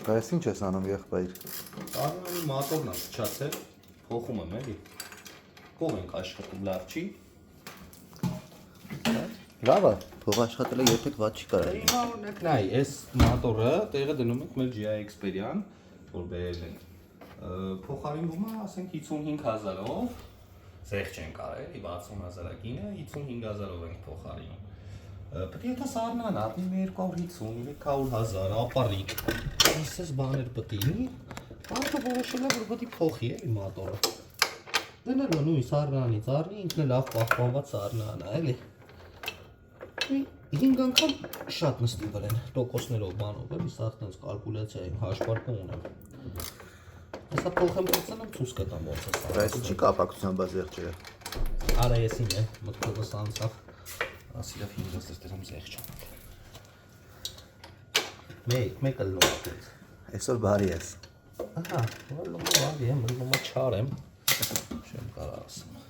Այս ինչ ես անում եղբայր։ Արմանի մատորն է փչացել, փոխում եմ էլի։ Կող ենք աշխատում, լավ չի։ Լավ է, փող աշխատելը երբեք ված չի կարա։ Հիմա օրինակ նայ, այս մատորը տեղը դնում ենք մեր GI Xperia-ն, որ բերել ենք։ Փոխարինվում է, ասենք 55,000-ով, զեղ չենք արել, 60,000-ակինը 55,000-ով ենք փոխարինում։ Պետք է եթե սառնան, ապնի 250, 300,000, ապարիկ։ Այսպես բաներ պետք է լինի, մարդը որոշել է, որ պետք է փոխի էլի մատորը։ Դնելու նույն սառնանից առնի, ինքն է լավ պահպանված սառնան է, էլի։ 5 անգամ շատ նստի վրեն, տոկոսներով բանով, էլի սա տենց կալկուլյացիա հաշվարկում ունեմ։ Հեսա փոխեմ պրծել եմ ցույց կտամ ոնց է սա։ Այս չի կապակցությամբ զեղչերը։ Արա եսին է, մտքովս անցավ։ Ասիլավ 5 դրամ զեղ չեմ։ Մեկը լոկեց։ Այսօր բարի ես։ Ահա, լոկը բարի եմ, լոկը չար եմ։ Չեմ կարող ասեմ։